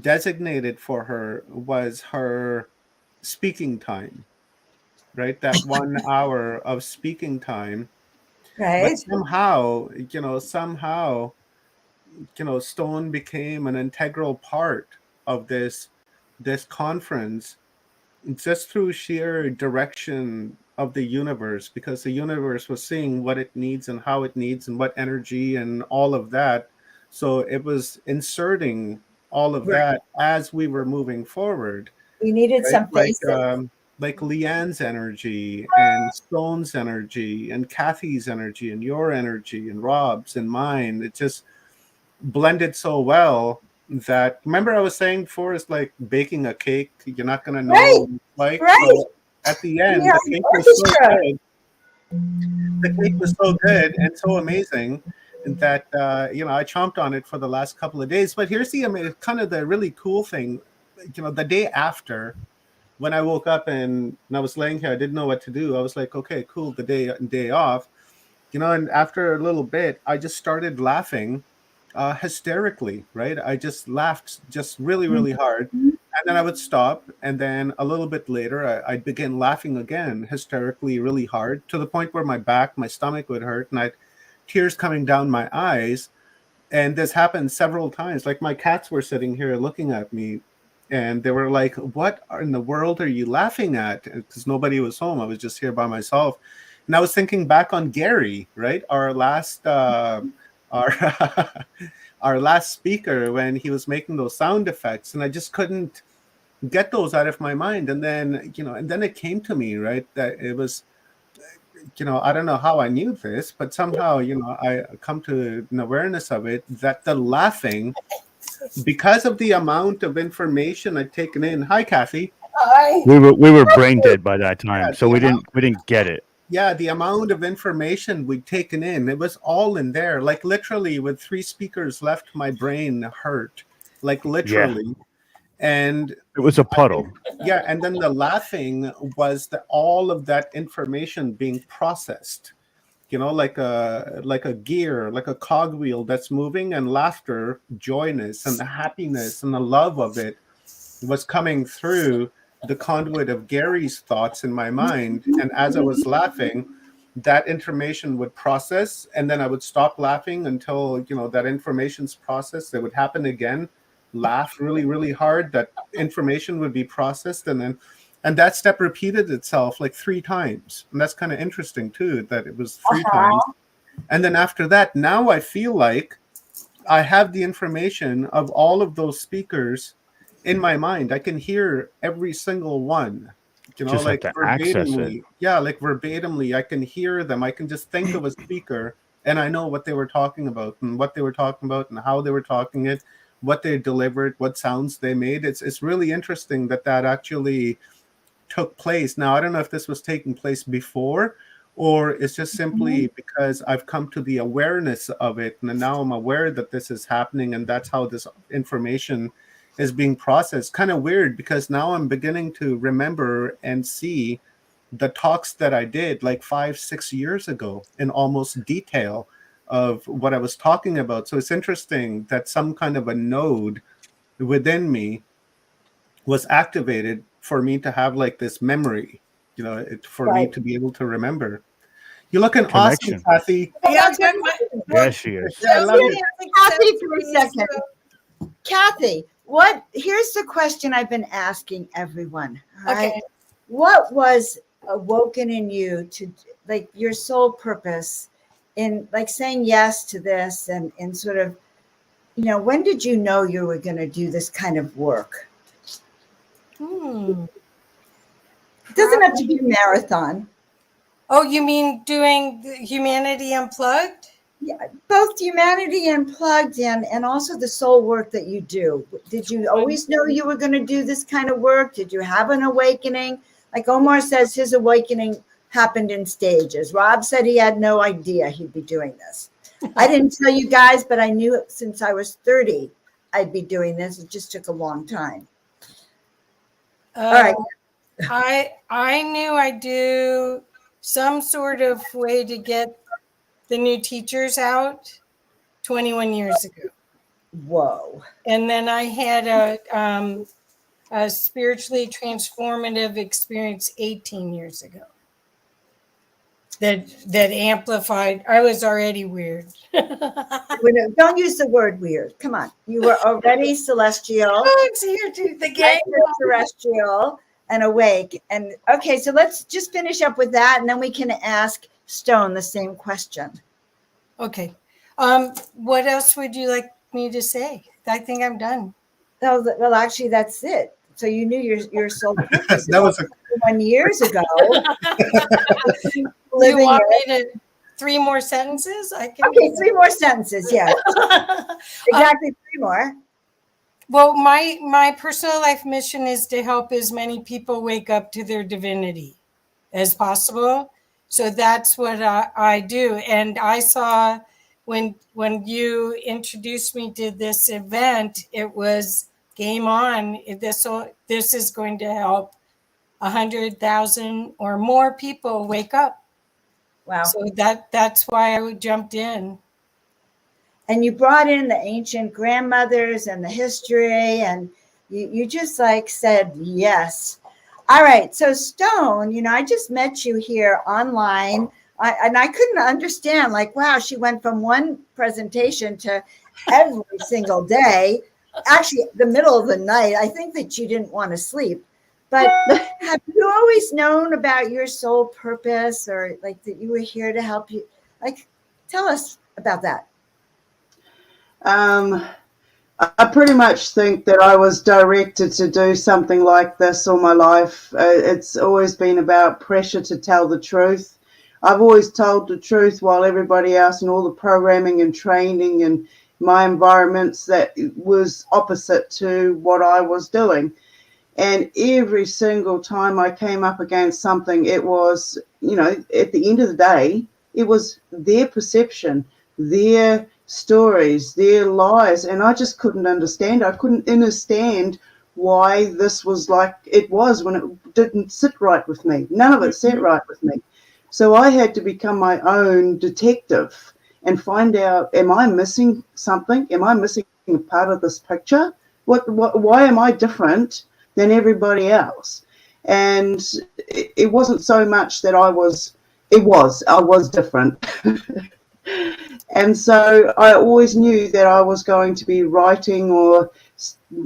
designated for her was her speaking time, right? That 1 hour of speaking time. But Right? somehow, Stone became an integral part of this conference, just through sheer direction of the universe, because the universe was seeing what it needs and how it needs and what energy and all of that. So it was inserting all of Right. that as we were moving forward, We needed right? some faces. Like Leanne's energy and Stone's energy and Kathy's energy and your energy and Rob's and mine. It just blended so well that, remember I was saying before, it's like baking a cake. You're not going to know Right. So at the end, Yeah, the cake was so orchestra. good. The cake was so good and so amazing that I chomped on it for the last couple of days. But here's kind of the really cool thing. The day after, when I woke up and I was laying here, I didn't know what to do. I was like, okay, cool, the day off. And after a little bit, I just started laughing hysterically, right? I just laughed just really, really hard. And then I would stop. And then a little bit later, I'd begin laughing again, hysterically, really hard, to the point where my stomach would hurt, and I'd tears coming down my eyes. And this happened several times. Like, my cats were sitting here looking at me, and they were like, what in the world are you laughing at? Because nobody was home. I was just here by myself. And I was thinking back on Gary, right? Our last our last speaker, when he was making those sound effects, and I just couldn't get those out of my mind. And then it came to me, right, that it was I don't know how I knew this, but somehow, I come to an awareness of it, that the laughing, because of the amount of information I'd taken in. Hi, Kathy. Hi. We were brain dead by that time, Yeah, so we didn't get it. Yeah, the amount of information we'd taken in, it was all in there. Like literally, with 3 speakers left, my brain hurt. Like literally. And It was a puddle. yeah, and then the laughing was all of that information being processed. Like a gear, like a cogwheel that's moving, and laughter, joyness, and the happiness and the love of it was coming through the conduit of Gary's thoughts in my mind. And as I was laughing, that information would process, and then I would stop laughing until, that information's processed. It would happen again, laugh really, really hard. That information would be processed, and that step repeated itself like 3 times. And that's kind of interesting too, that it was 3 times. And then after that, now I feel like I have the information of all of those speakers in my mind. I can hear every single one, Just like have to access verbatimly. Yeah, like verbatimly. I can hear them. I can just think of a speaker, and I know what they were talking about, and what they were talking about, and how they were talking it, what they delivered, what sounds they made. It's really interesting that actually took place. Now, I don't know if this was taking place before, or it's just simply because I've come to the awareness of it, and now I'm aware that this is happening, and that's how this information is being processed. Kind of weird, because now I'm beginning to remember and see the talks that I did like 5-6 years ago in almost detail of what I was talking about. So it's interesting that some kind of a node within me was activated for me to have like this memory, for me to be able to remember. You're looking awesome, Kathy. Yeah, Yeah, she is. Yeah, I love it. Kathy, for a second. Kathy, here's the question I've been asking everyone. Right? Okay. What was awoken in you to, like, your sole purpose in, like, saying yes to this, and sort of, when did you know you were going to do this kind of work? It doesn't have to be a marathon. Oh, you mean doing Humanity Unplugged? Yeah, both Humanity Unplugged and also the soul work that you do. Did you always know you were going to do this kind of work? Did you have an awakening? Like Omar says, his awakening happened in stages. Rob said he had no idea he'd be doing this. I didn't tell you guys, but I knew since I was 30, I'd be doing this. It just took a long time. All right. I knew I'd do some sort of way to get the new teachers out 21 years ago. Whoa. And then I had a spiritually transformative experience 18 years ago that amplified. I was already weird. Don't use the word weird. Come on. You were already celestial. Oh, it's here too. The game. Terrestrial and awake. And okay, so let's just finish up with that, and then we can ask Stone the same question. Okay. What else would you like me to say? I think I'm done. No, well, actually, that's it. So you knew your soul purpose. That was 1 years ago. You want me to 3 more sentences? I can. Okay, 3 more sentences. Yeah, exactly 3 more. Well, my personal life mission is to help as many people wake up to their divinity as possible. So that's what I do. And I saw when you introduced me to this event, it was game on. This is going to help 100,000 or more people wake up. Wow. So that's why I jumped in. And you brought in the ancient grandmothers and the history, and you just like said yes. All right. So Stone, I just met you here online. I couldn't understand, like, wow, she went from one presentation to every single day. Actually, the middle of the night. I think that you didn't want to sleep. But have you always known about your soul purpose, or like that you were here to help you? Like, tell us about that. I pretty much think that I was directed to do something like this all my life. It's always been about pressure to tell the truth. I've always told the truth while everybody else and all the programming and training and my environments that was opposite to what I was doing. And every single time I came up against something, it was, at the end of the day, it was their perception, their stories, their lies. And I just couldn't understand. I couldn't understand why this was like it was when it didn't sit right with me. None of it sat right with me. So I had to become my own detective and find out, am I missing something? Am I missing a part of this picture? Why am I different than everybody else? And it wasn't so much that I was different. And so I always knew that I was going to be writing or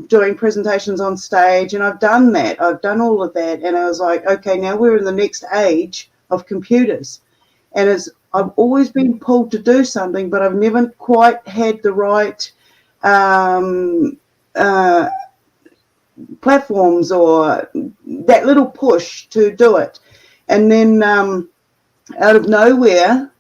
doing presentations on stage, and I've done that. I've done all of that, and I was like, okay, now we're in the next age of computers, and I've always been pulled to do something, but I've never quite had the right platforms or that little push to do it. And then out of nowhere,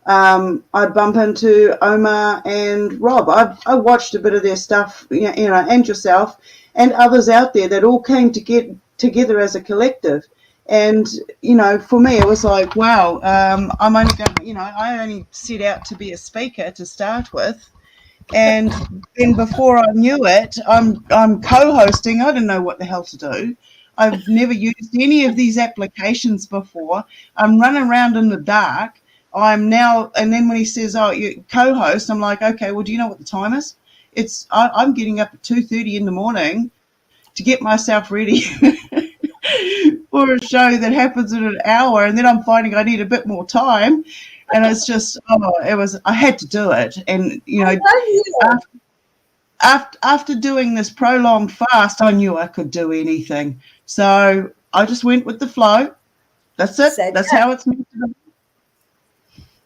I bump into Omar and Rob. I watched a bit of their stuff, and yourself and others out there that all came to get together as a collective. And, for me, it was like, wow, I'm only going to, I only set out to be a speaker to start with. And then before I knew it, I'm co-hosting. I didn't know what the hell to do. I've never used any of these applications before. I'm running around in the dark. I'm now, and then when he says, "Oh, you co-host," I'm like, "Okay, well, do you know what the time is?" I'm getting up at 2:30 in the morning to get myself ready for a show that happens in an hour, and then I'm finding I need a bit more time, and it's just, I had to do it, and after doing this prolonged fast, I knew I could do anything, so I just went with the flow. That's it. That's how it's meant to be.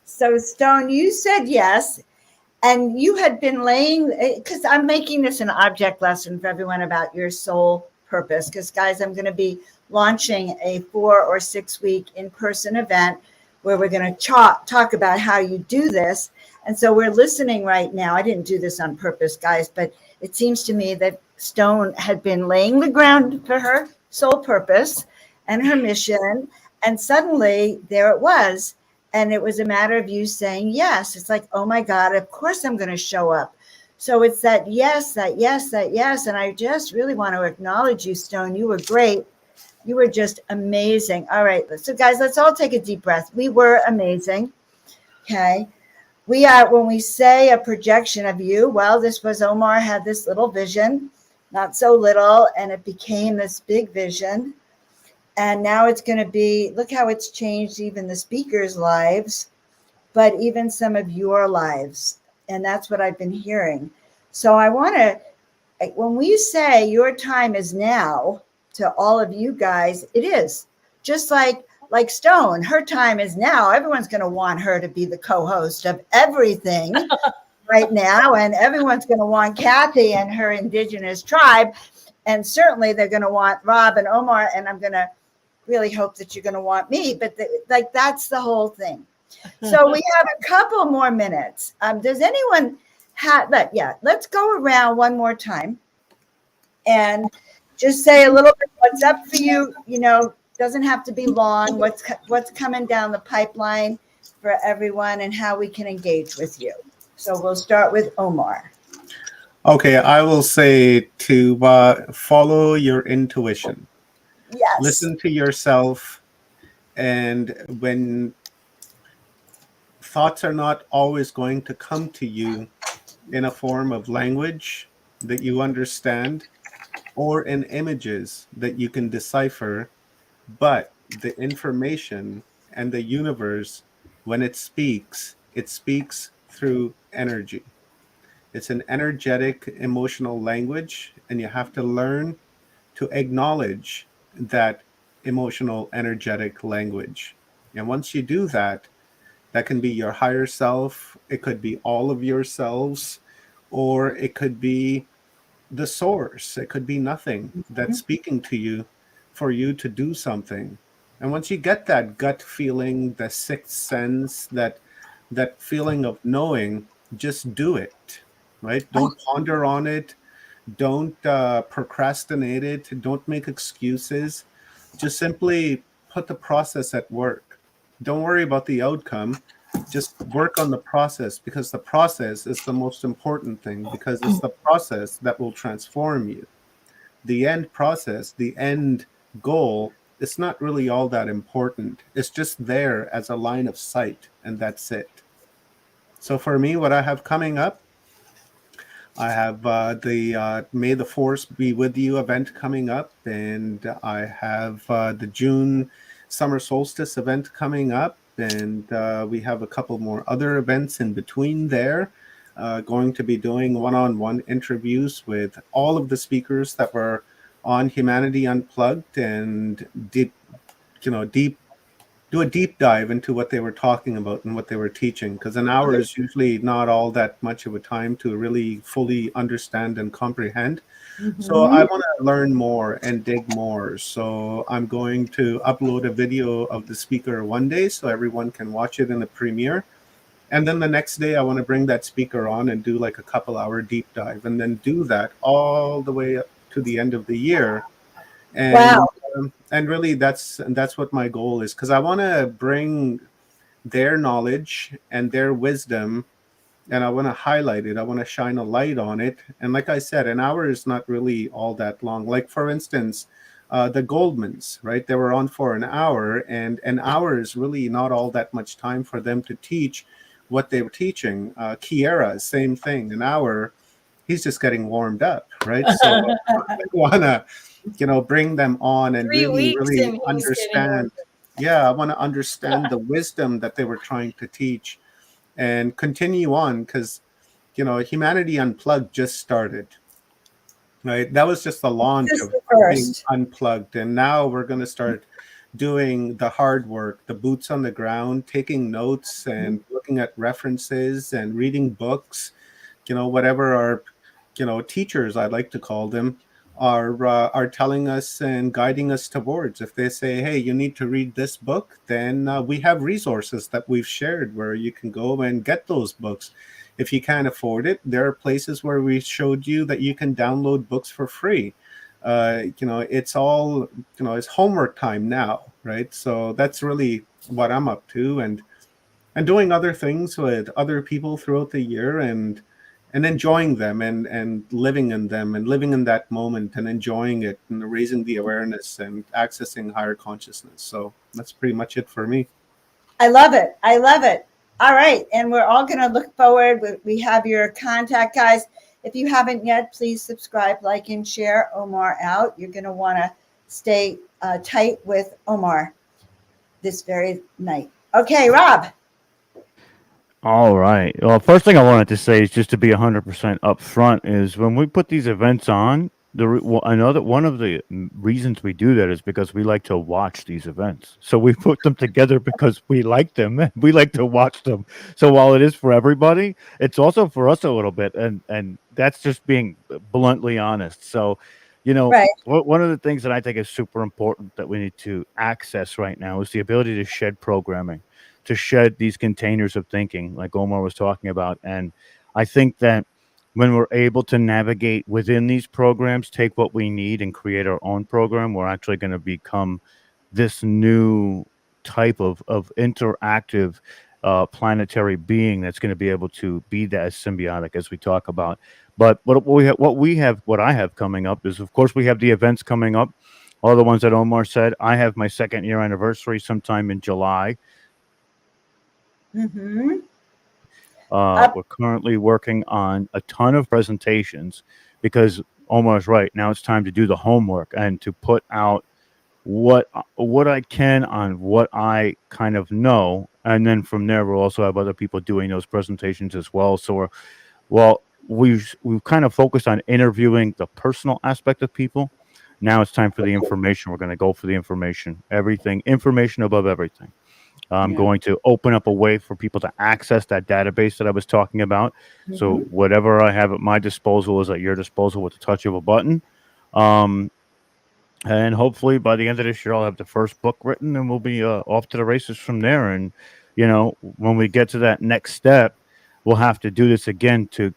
So, Stone, you said yes, and you had been laying, because I'm making this an object lesson for everyone about your soul purpose, because, guys, I'm going to be launching a 4 or 6 week in-person event where we're going to talk about how you do this. And so we're listening right now. I didn't do this on purpose, guys, but it seems to me that Stone had been laying the ground for her soul purpose and her mission, and suddenly there it was. And it was a matter of you saying yes. It's like, oh my God, of course I'm going to show up. So it's that yes, that yes, that yes. And I just really want to acknowledge you, Stone. You were great. You were just amazing. All right. So guys, let's all take a deep breath. We were amazing. Okay. We are, when we say a projection of you, well, this was Omar had this little vision, not so little, and it became this big vision. And now it's going to be, look how it's changed even the speakers' lives, but even some of your lives. And that's what I've been hearing. So I want to, when we say your time is now to all of you guys, it is. Just like Stone, her time is now. Everyone's going to want her to be the co-host of everything right now. And everyone's going to want Kathy and her Indigenous tribe. And certainly they're going to want Rob and Omar. And I'm going to really hope that you're going to want me, but that's the whole thing. So we have a couple more minutes. Does anyone have that? Yeah, let's go around one more time and just say a little bit what's up for you. Doesn't have to be long. What's coming down the pipeline for everyone and how we can engage with you. So we'll start with Omar. Okay, I will say to follow your intuition. Yes. Listen to yourself, and when thoughts are not always going to come to you in a form of language that you understand or in images that you can decipher, but the information and the universe, when it speaks through energy. It's an energetic, emotional language, and you have to learn to acknowledge that emotional, energetic language. And once you do that, that can be your higher self, it could be all of yourselves, or it could be the source, it could be nothing that's speaking to you for you to do something. And once you get that gut feeling, the sixth sense, that feeling of knowing, just do it, right? Don't ponder on it. Don't procrastinate it. Don't make excuses. Just simply put the process at work. Don't worry about the outcome. Just work on the process, because the process is the most important thing, because it's the process that will transform you. The end process, the end goal, it's not really all that important. It's just there as a line of sight, and that's it. So for me, what I have coming up, I have the May the Force Be With You event coming up, and I have the June Summer Solstice event coming up, and we have a couple more other events in between there. Going to be doing one-on-one interviews with all of the speakers that were on Humanity Unplugged, and deep, do a deep dive into what they were talking about and what they were teaching, because an hour is usually not all that much of a time to really fully understand and comprehend. So I want to learn more and dig more. So I'm going to upload a video of the speaker one day so everyone can watch it in the premiere. And then the next day I want to bring that speaker on and do like a couple-hour deep dive, and then do that all the way up to the end of the year. And Wow. and really that's what my goal is, because I want to bring their knowledge and their wisdom, and I want to highlight it. I want to shine a light on it. And like I said, an hour is not really all that long. Like, for instance, the Goldmans, right? They were on for an hour, and an hour is really not all that much time for them to teach what they were teaching. Kiera, same thing, an hour. He's just getting warmed up, right? So I want to, bring them on and 3 really, weeks really and he's getting understand. Yeah, I want to understand the wisdom that they were trying to teach, and continue on, because Humanity Unplugged just started, right? That was just the launch This is of the being first. unplugged, and now we're going to start doing the hard work, the boots on the ground, taking notes and looking at references and reading books. Whatever our teachers, I like to call them, are telling us and guiding us towards. If they say, hey, you need to read this book, then we have resources that we've shared where you can go and get those books. If you can't afford it, there are places where we showed you that you can download books for free. It's all, it's homework time now, right? So that's really what I'm up to, and doing other things with other people throughout the year, and enjoying them, and living in them, and living in that moment, and enjoying it, and raising the awareness and accessing higher consciousness. So that's pretty much it for me. I love it. I love it. All right. And we're all going to look forward. We have your contact, guys. If you haven't yet, please subscribe, like, and share. Omar out. You're going to want to stay tight with Omar this very night. Okay, Rob. All right. Well, first thing I wanted to say is, just to be 100% upfront, is when we put these events on, another one of the reasons we do that is because we like to watch these events. So we put them together because we like them and we like to watch them. So while it is for everybody, it's also for us a little bit, and that's just being bluntly honest. So, Right. one of the things that I think is super important that we need to access right now is the ability to shed programming, to shed these containers of thinking, like Omar was talking about. And I think that when we're able to navigate within these programs, take what we need and create our own program, we're actually going to become this new type of interactive planetary being that's going to be able to be that as symbiotic as we talk about. But what I have coming up is, of course, we have the events coming up, all the ones that Omar said. I have my 2nd year anniversary sometime in July. Mm-hmm. We're currently working on a ton of presentations, because Omar's right. Now it's time to do the homework and to put out what I can on what I kind of know, and then from there we'll also have other people doing those presentations as well. So we've kind of focused on interviewing the personal aspect of people. Now it's time for the information. We're going to go for the information. Information above everything. I'm going to open up a way for people to access that database that I was talking about. So whatever I have at my disposal is at your disposal with the touch of a button. And hopefully by the end of this year, I'll have the first book written, and we'll be off to the races from there. And when we get to that next step, we'll have to do this again to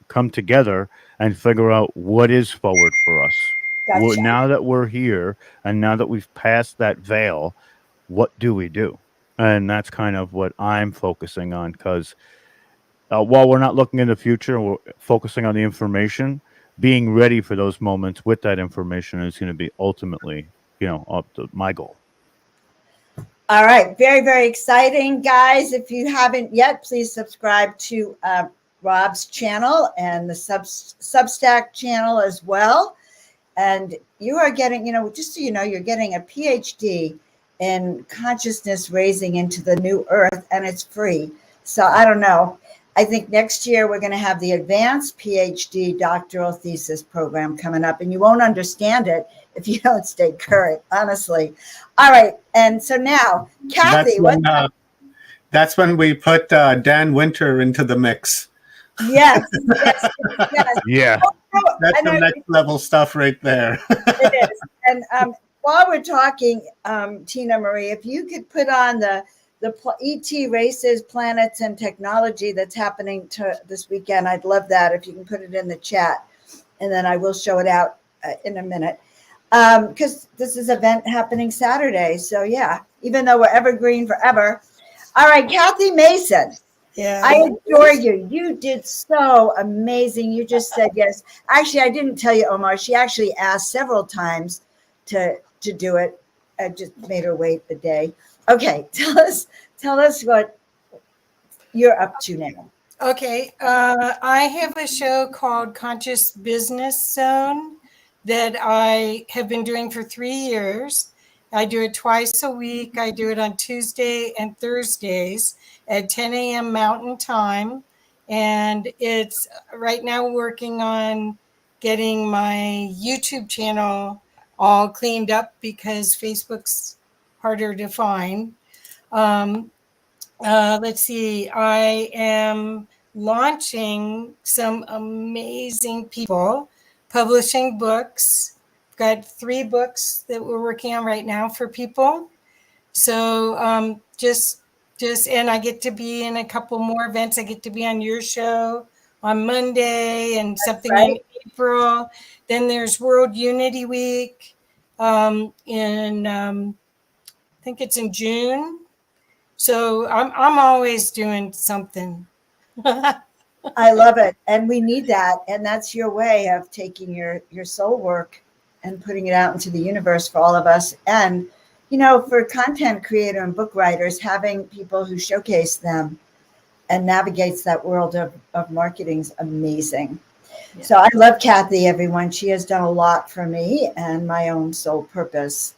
come together and figure out what is forward for us. Gotcha. Now that we're here, and now that we've passed that veil, what do we do? And that's kind of what I'm focusing on, because while we're not looking in the future, we're focusing on the information. Being ready for those moments with that information is going to be ultimately, up to my goal. All right. Very, very exciting, guys. If you haven't yet, please subscribe to Rob's channel and the Substack channel as well. And you are getting, just so you know, you're getting a PhD in consciousness raising into the new earth, and it's free. So I don't know. I think next year we're going to have the advanced PhD doctoral thesis program coming up, and you won't understand it if you don't stay current, honestly. All right. And so now, Kathy, that's when we put Dan Winter into the mix. Yes. Yeah. That's the next level stuff right there. It is. And while we're talking, Tina Marie, if you could put on the ET races, planets, and technology that's happening this weekend, I'd love that if you can put it in the chat, and then I will show it out in a minute, because this is an event happening Saturday. So yeah, even though we're evergreen forever. All right, Kathy Mason. Yeah. I adore you. You did so amazing. You just said yes. Actually, I didn't tell you, Omar. She actually asked several times to do it. I just made her wait a day. Okay, tell us what you're up to now. Okay, I have a show called Conscious Business Zone that I have been doing for 3 years. I do it twice a week. I do it on Tuesday and Thursdays at 10 a.m. Mountain Time. And it's right now working on getting my YouTube channel all cleaned up because Facebook's harder to find. Let's see, I am launching some amazing people publishing books. I've got 3 books that we're working on right now for people. So just and I get to be in a couple more events. I get to be on your show on Monday and something in April. Then there's World Unity Week in I think it's in June. So I'm always doing something. I love it. And we need that. And that's your way of taking your soul work and putting it out into the universe for all of us. And, for content creator and book writers, having people who showcase them and navigates that world of marketing is amazing. Yeah. So I love Kathy, everyone. She has done a lot for me and my own soul purpose.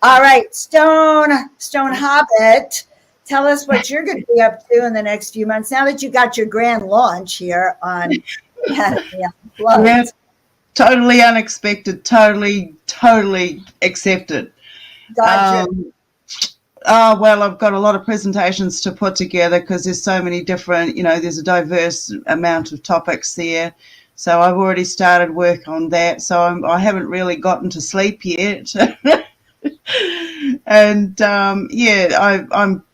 All right, Stone Hobbit. Tell us what you're going to be up to in the next few months. Now that you got your grand launch here on Humanity Unplugged. Yeah, totally unexpected, totally accepted. Gotcha. Well, I've got a lot of presentations to put together because there's so many different, there's a diverse amount of topics there. So I've already started work on that. So I haven't really gotten to sleep yet. And I'm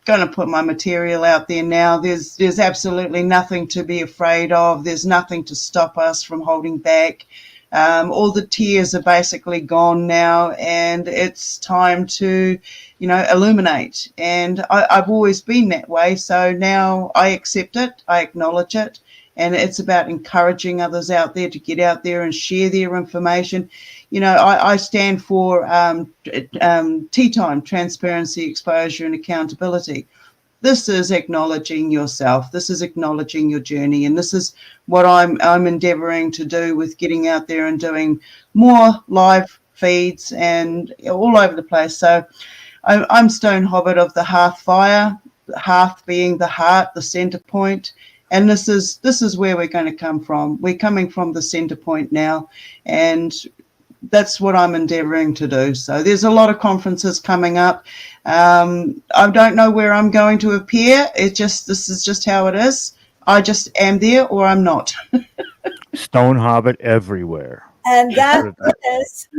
going to put my material out there now. There's absolutely nothing to be afraid of. There's nothing to stop us from holding back. All the tears are basically gone now, and it's time to, illuminate. And I've always been that way. So now I accept it. I acknowledge it. And it's about encouraging others out there to get out there and share their information. I stand for tea time, transparency, exposure, and accountability. This is acknowledging yourself. This is acknowledging your journey. And this is what I'm endeavoring to do with getting out there and doing more live feeds and all over the place. So I'm Stone Hobbit of the Hearth Fire, the hearth being the heart, the center point. And this is where we're going to come from. We're coming from the center point now, and that's what I'm endeavoring to do. So there's a lot of conferences coming up. I don't know where I'm going to appear. This is just how it is. I just am there or I'm not. Stone Hobbit everywhere. And that is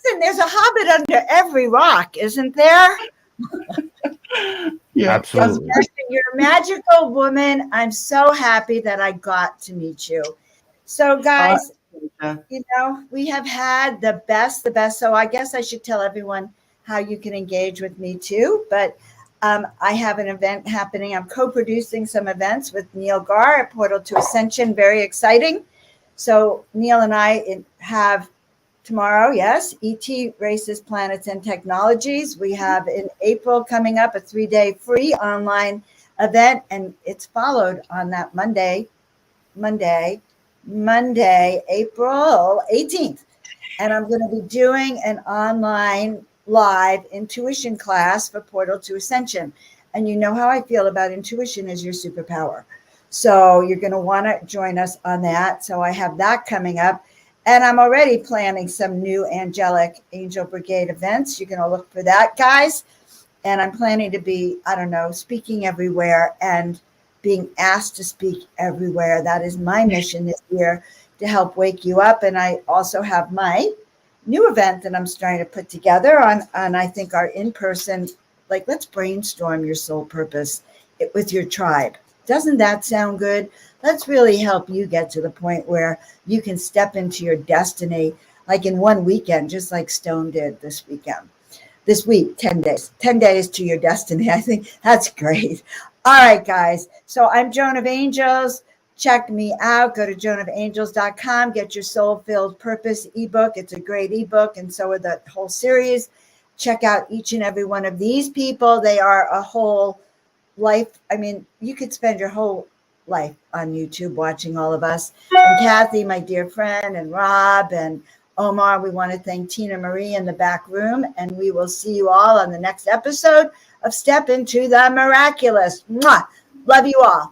Listen, there's a hobbit under every rock, isn't there? Yeah, Absolutely. You're a magical woman. I'm so happy that I got to meet you. So, guys, you know, we have had the best. So I guess I should tell everyone how you can engage with me too. But I have an event happening. I'm co-producing some events with Neil Gar at Portal to Ascension. Very exciting. So Neil and I have tomorrow, yes, ET Races, Planets, and Technologies. We have in April coming up a 3-day free online event, and it's followed on that Monday, April 18th. And I'm going to be doing an online live intuition class for Portal to Ascension. And you know how I feel about intuition as your superpower. So you're going to want to join us on that. So I have that coming up. And I'm already planning some new angelic angel brigade events. You're going to look for that, guys. And I'm planning to be, I don't know, speaking everywhere and being asked to speak everywhere. That is my mission this year, to help wake you up. And I also have my new event that I'm starting to put together on I think our in-person, like, let's brainstorm your soul purpose with your tribe. Doesn't that sound good? Let's really help you get to the point where you can step into your destiny, like in one weekend, just like Stone did this week, 10 days to your destiny. I think that's great. All right, guys. So I'm Joan of Angels. Check me out. Go to joanofangels.com. Get your Soul-Filled Purpose ebook. It's a great ebook, and so are the whole series. Check out each and every one of these people. They are a whole life. I mean, you could spend your whole life on YouTube watching all of us. And Kathy, my dear friend, and Rob and Omar, we want to thank Tina Marie in the back room, and we will see you all on the next episode of Step Into the Miraculous. Mwah! Love you all.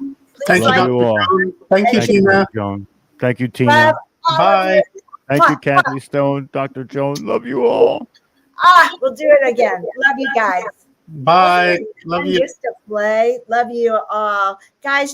Thank you, Love Dr. you all. Joan. Thank you, Thank you, Tina. Joan. Thank you, Tina. Love all Bye. of you. Thank you, Mwah, Kathy Stone, Dr. Joan. Love you all. We'll do it again. Love you guys. Bye. Love I you. used to play. Love you all. Guys,